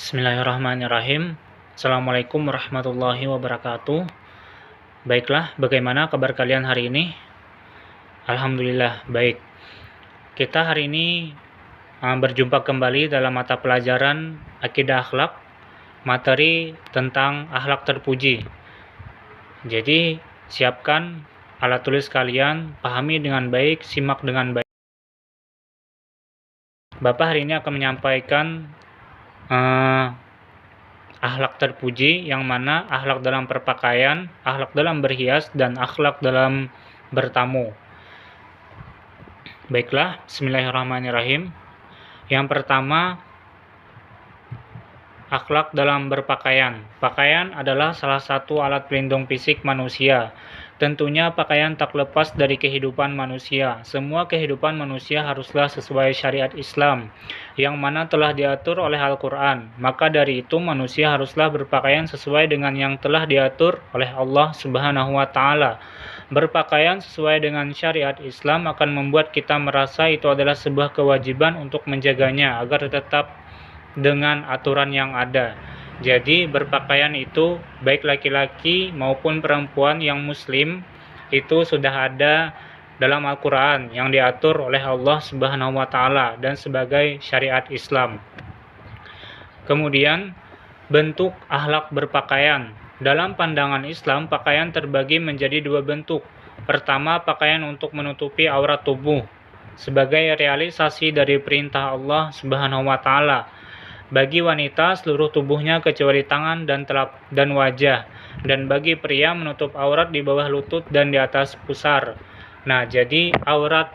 Bismillahirrahmanirrahim. Assalamualaikum warahmatullahi wabarakatuh. Baiklah, bagaimana kabar kalian hari ini? Alhamdulillah, baik. Kita hari ini berjumpa kembali dalam mata pelajaran Akidah Akhlak, materi tentang akhlak terpuji. Jadi, siapkan alat tulis kalian, pahami dengan baik, simak dengan baik. Bapak hari ini akan menyampaikan akhlak terpuji, yang mana akhlak dalam berpakaian, akhlak dalam berhias, dan akhlak dalam bertamu. Baiklah, bismillahirrahmanirrahim. Yang pertama, akhlak dalam berpakaian. Pakaian adalah salah satu alat pelindung fisik manusia. Tentunya pakaian tak lepas dari kehidupan manusia. Semua kehidupan manusia haruslah sesuai syariat Islam, yang mana telah diatur oleh Al-Quran. Maka dari itu manusia haruslah berpakaian sesuai dengan yang telah diatur oleh Allah Subhanahu wa Ta'ala. Berpakaian sesuai dengan syariat Islam akan membuat kita merasa itu adalah sebuah kewajiban untuk menjaganya agar tetap dengan aturan yang ada. Jadi berpakaian itu baik laki-laki maupun perempuan yang muslim itu sudah ada dalam Al-Quran yang diatur oleh Allah Subhanahu wa Ta'ala dan sebagai syariat Islam. Kemudian bentuk akhlak berpakaian. Dalam pandangan Islam, pakaian terbagi menjadi dua bentuk. Pertama, pakaian untuk menutupi aurat tubuh sebagai realisasi dari perintah Allah Subhanahu wa Ta'ala. Bagi wanita seluruh tubuhnya kecuali tangan dan wajah, dan bagi pria menutup aurat di bawah lutut dan di atas pusar. Nah, jadi aurat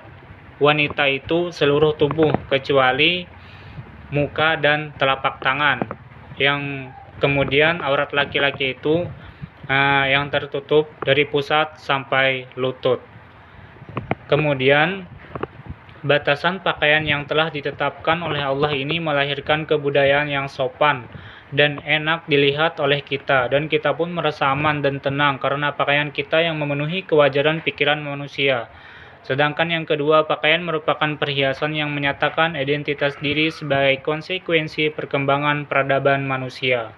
wanita itu seluruh tubuh kecuali muka dan telapak tangan. Yang kemudian aurat laki-laki itu yang tertutup dari pusat sampai lutut. Kemudian batasan pakaian yang telah ditetapkan oleh Allah ini melahirkan kebudayaan yang sopan dan enak dilihat oleh kita, dan kita pun merasa aman dan tenang karena pakaian kita yang memenuhi kewajaran pikiran manusia. Sedangkan yang kedua, pakaian merupakan perhiasan yang menyatakan identitas diri sebagai konsekuensi perkembangan peradaban manusia.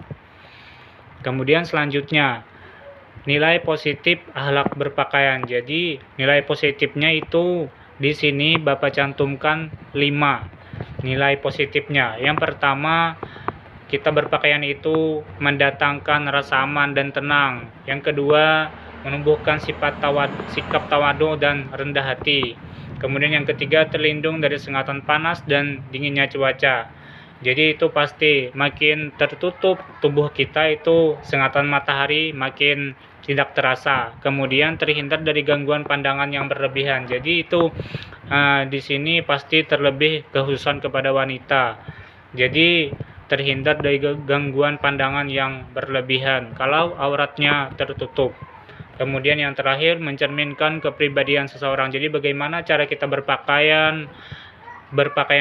Kemudian selanjutnya, nilai positif akhlak berpakaian. Jadi nilai positifnya itu di sini Bapak cantumkan 5 nilai positifnya. Yang pertama, kita berpakaian itu mendatangkan rasa aman dan tenang. Yang kedua, menumbuhkan sikap tawadu dan rendah hati. Kemudian yang ketiga, terlindung dari sengatan panas dan dinginnya cuaca. Jadi itu pasti makin tertutup tubuh kita itu sengatan matahari makin tidak terasa. Kemudian terhindar dari gangguan pandangan yang berlebihan. Jadi itu di sini pasti terlebih kekhususan kepada wanita. Jadi terhindar dari gangguan pandangan yang berlebihan kalau auratnya tertutup. Kemudian yang terakhir, mencerminkan kepribadian seseorang. Jadi bagaimana cara kita berpakaian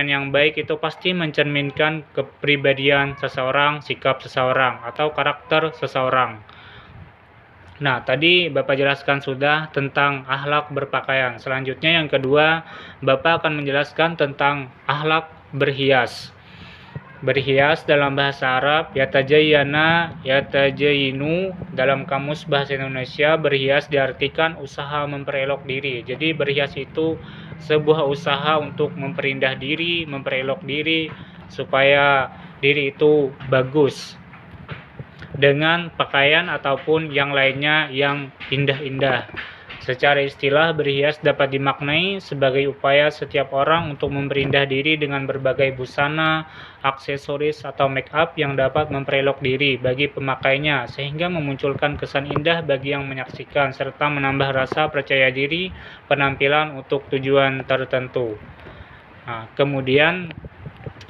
yang baik itu pasti mencerminkan kepribadian seseorang, sikap seseorang, atau karakter seseorang. Nah, tadi Bapak jelaskan sudah tentang akhlak berpakaian. Selanjutnya yang kedua, Bapak akan menjelaskan tentang akhlak berhias. Berhias dalam bahasa Arab, yatajayyana, yatajayinu. Dalam kamus bahasa Indonesia, berhias diartikan usaha memperelok diri. Jadi berhias itu sebuah usaha untuk memperindah diri, memperelok diri, supaya diri itu bagus dengan pakaian ataupun yang lainnya yang indah-indah. Secara istilah, berhias dapat dimaknai sebagai upaya setiap orang untuk memperindah diri dengan berbagai busana, aksesoris, atau make up yang dapat memperelok diri bagi pemakainya, sehingga memunculkan kesan indah bagi yang menyaksikan, serta menambah rasa percaya diri penampilan untuk tujuan tertentu. Nah, kemudian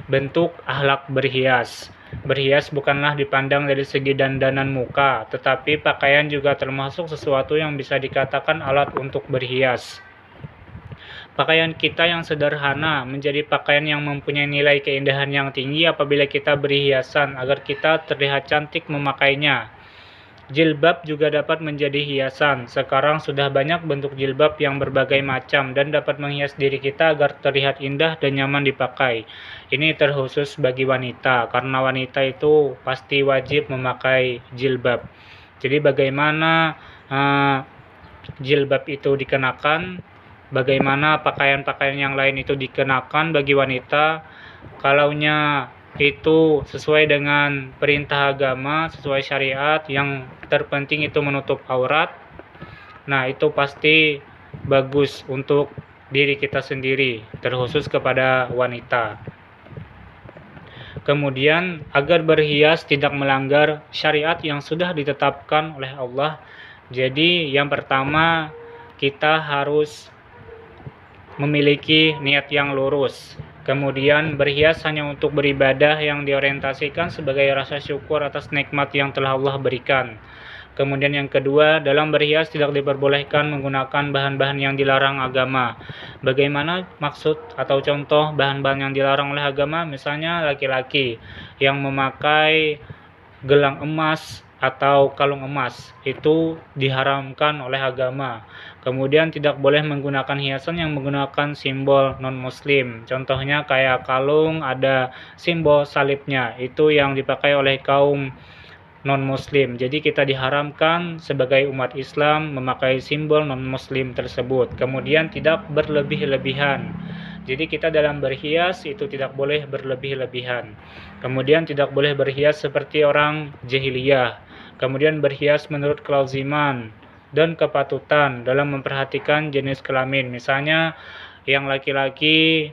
bentuk akhlak berhias. Berhias bukanlah dipandang dari segi dandanan muka, tetapi pakaian juga termasuk sesuatu yang bisa dikatakan alat untuk berhias. Pakaian kita yang sederhana menjadi pakaian yang mempunyai nilai keindahan yang tinggi apabila kita beri hiasan agar kita terlihat cantik memakainya. Jilbab juga dapat menjadi hiasan. Sekarang sudah banyak bentuk jilbab yang berbagai macam dan dapat menghias diri kita agar terlihat indah dan nyaman dipakai. Ini terkhusus bagi wanita, karena wanita itu pasti wajib memakai jilbab. Jadi bagaimana jilbab itu dikenakan, bagaimana pakaian-pakaian yang lain itu dikenakan bagi wanita, kalaunya itu sesuai dengan perintah agama, sesuai syariat, yang terpenting itu menutup aurat. Nah, itu pasti bagus untuk diri kita sendiri, terkhusus kepada wanita. Kemudian, agar berhias tidak melanggar syariat yang sudah ditetapkan oleh Allah. Jadi, yang pertama, kita harus memiliki niat yang lurus. Kemudian berhias hanya untuk beribadah yang diorientasikan sebagai rasa syukur atas nikmat yang telah Allah berikan. Kemudian yang kedua, dalam berhias tidak diperbolehkan menggunakan bahan-bahan yang dilarang agama. Bagaimana maksud atau contoh bahan-bahan yang dilarang oleh agama? Misalnya laki-laki yang memakai gelang emas atau kalung emas, itu diharamkan oleh agama. Kemudian tidak boleh menggunakan hiasan yang menggunakan simbol non-muslim. Contohnya kayak kalung ada simbol salibnya, itu yang dipakai oleh kaum non-muslim. Jadi kita diharamkan sebagai umat Islam memakai simbol non-muslim tersebut. Kemudian tidak berlebih-lebihan. Jadi kita dalam berhias itu tidak boleh berlebih-lebihan. Kemudian tidak boleh berhias seperti orang jahiliyah. Kemudian berhias menurut kelaziman dan kepatutan dalam memperhatikan jenis kelamin. Misalnya yang laki-laki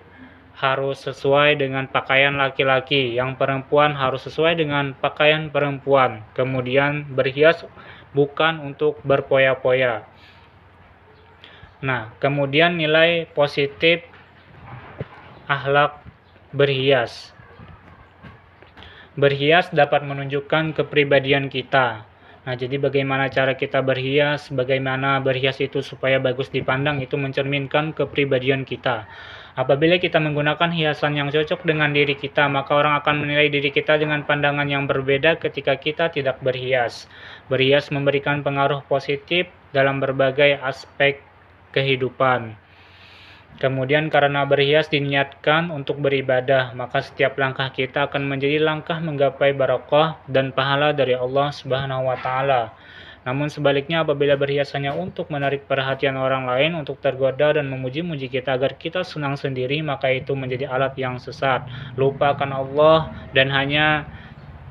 harus sesuai dengan pakaian laki-laki, yang perempuan harus sesuai dengan pakaian perempuan. Kemudian berhias bukan untuk berpoya-poya. Nah, kemudian nilai positif akhlak berhias. Berhias dapat menunjukkan kepribadian kita. Nah, jadi bagaimana cara kita berhias, bagaimana berhias itu supaya bagus dipandang, itu mencerminkan kepribadian kita. Apabila kita menggunakan hiasan yang cocok dengan diri kita, maka orang akan menilai diri kita dengan pandangan yang berbeda ketika kita tidak berhias. Berhias memberikan pengaruh positif dalam berbagai aspek kehidupan. Kemudian karena berhias diniatkan untuk beribadah, maka setiap langkah kita akan menjadi langkah menggapai barokah dan pahala dari Allah Subhanahu wa taala. Namun sebaliknya, apabila berhias hanya untuk menarik perhatian orang lain, untuk tergoda dan memuji-muji kita agar kita senang sendiri, maka itu menjadi alat yang sesat. Lupa akan Allah dan hanya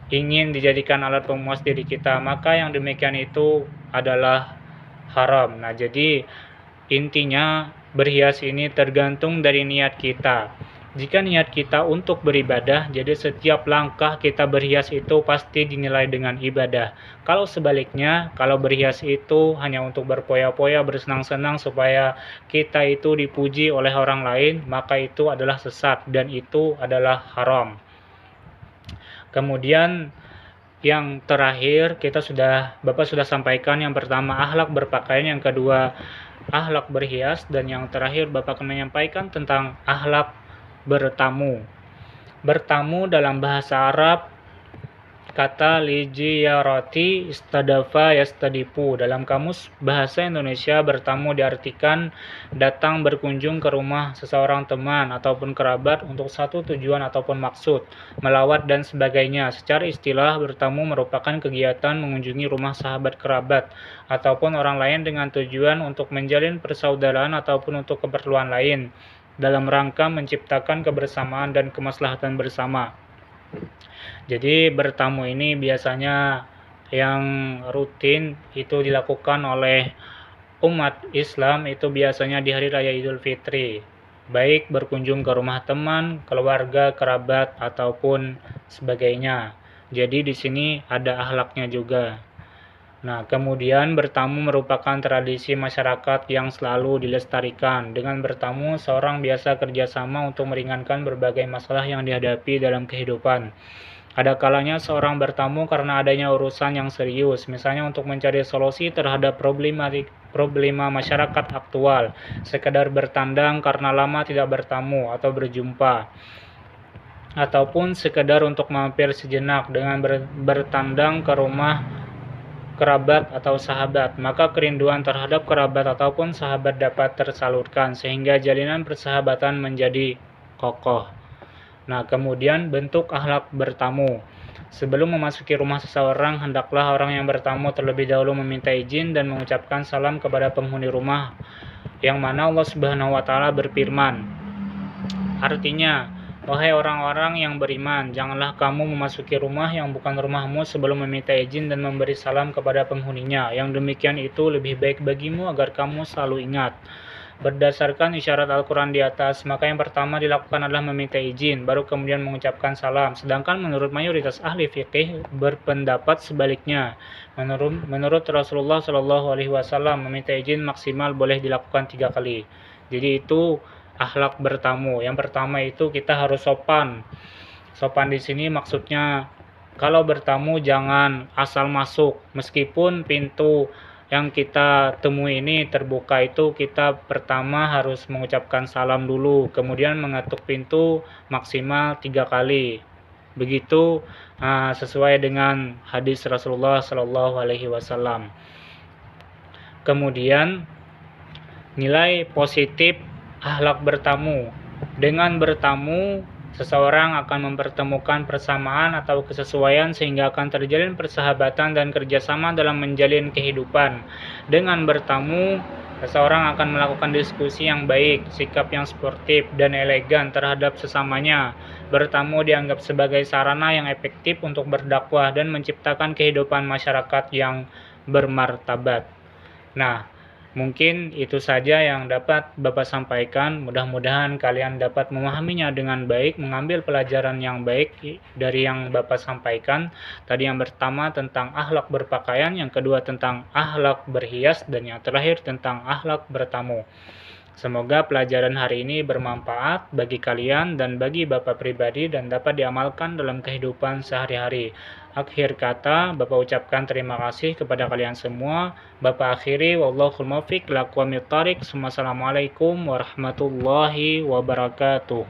ingin dijadikan alat pemuas diri kita, maka yang demikian itu adalah haram. Nah, jadi intinya berhias ini tergantung dari niat kita. Jika niat kita untuk beribadah, jadi setiap langkah kita berhias itu pasti dinilai dengan ibadah. Kalau sebaliknya, kalau berhias itu hanya untuk berpoya-poya, bersenang-senang supaya kita itu dipuji oleh orang lain, maka itu adalah sesat dan itu adalah haram. Kemudian yang terakhir Bapak sudah sampaikan, yang pertama akhlak berpakaian, yang kedua akhlak berhias, dan yang terakhir Bapak akan menyampaikan tentang akhlak bertamu. Bertamu dalam bahasa Arab kata lijiyarati istadafa yastadipu. Dalam kamus bahasa Indonesia, bertamu diartikan datang berkunjung ke rumah seseorang teman ataupun kerabat untuk satu tujuan ataupun maksud, melawat dan sebagainya. Secara istilah, bertamu merupakan kegiatan mengunjungi rumah sahabat kerabat ataupun orang lain dengan tujuan untuk menjalin persaudaraan ataupun untuk keperluan lain dalam rangka menciptakan kebersamaan dan kemaslahatan bersama. Jadi bertamu ini biasanya yang rutin itu dilakukan oleh umat Islam itu biasanya di hari raya Idul Fitri, baik berkunjung ke rumah teman, keluarga, kerabat ataupun sebagainya. Jadi di sini ada akhlaknya juga. Nah, kemudian bertamu merupakan tradisi masyarakat yang selalu dilestarikan. Dengan bertamu, seorang biasa kerjasama untuk meringankan berbagai masalah yang dihadapi dalam kehidupan. Ada kalanya seorang bertamu karena adanya urusan yang serius, misalnya untuk mencari solusi terhadap problema masyarakat aktual, sekedar bertandang karena lama tidak bertamu atau berjumpa, ataupun sekedar untuk mampir sejenak dengan bertandang ke rumah kerabat atau sahabat, maka kerinduan terhadap kerabat ataupun sahabat dapat tersalurkan sehingga jalinan persahabatan menjadi kokoh. Nah, kemudian bentuk akhlak bertamu. Sebelum memasuki rumah seseorang, hendaklah orang yang bertamu terlebih dahulu meminta izin dan mengucapkan salam kepada penghuni rumah, yang mana Allah Subhanahu wa taala berfirman. Artinya, wahai orang-orang yang beriman, janganlah kamu memasuki rumah yang bukan rumahmu sebelum meminta izin dan memberi salam kepada penghuninya. Yang demikian itu lebih baik bagimu agar kamu selalu ingat. Berdasarkan isyarat Al-Quran di atas, maka yang pertama dilakukan adalah meminta izin, baru kemudian mengucapkan salam. Sedangkan menurut mayoritas ahli fikih berpendapat sebaliknya. Menurut Rasulullah SAW, meminta izin maksimal boleh dilakukan 3 kali. Jadi itu akhlak bertamu. Yang pertama itu kita harus sopan. Sopan di sini maksudnya kalau bertamu jangan asal masuk, meskipun pintu yang kita temui ini terbuka itu kita pertama harus mengucapkan salam dulu, kemudian mengetuk pintu maksimal 3 kali. Begitu sesuai dengan hadis Rasulullah SAW. Kemudian nilai positif akhlak bertamu. Dengan bertamu, seseorang akan mempertemukan persamaan atau kesesuaian sehingga akan terjalin persahabatan dan kerjasama dalam menjalin kehidupan. Dengan bertamu, seseorang akan melakukan diskusi yang baik, sikap yang sportif dan elegan terhadap sesamanya. Bertamu dianggap sebagai sarana yang efektif untuk berdakwah dan menciptakan kehidupan masyarakat yang bermartabat. Nah, mungkin itu saja yang dapat Bapak sampaikan. Mudah-mudahan kalian dapat memahaminya dengan baik, mengambil pelajaran yang baik dari yang Bapak sampaikan. Tadi yang pertama tentang akhlak berpakaian, yang kedua tentang akhlak berhias, dan yang terakhir tentang akhlak bertamu. Semoga pelajaran hari ini bermanfaat bagi kalian dan bagi Bapak pribadi dan dapat diamalkan dalam kehidupan sehari-hari. Akhir kata, Bapak ucapkan terima kasih kepada kalian semua. Bapak akhiri, wallahul muwaffiq ila aqwamit thoriq. Wassalamualaikum warahmatullahi wabarakatuh.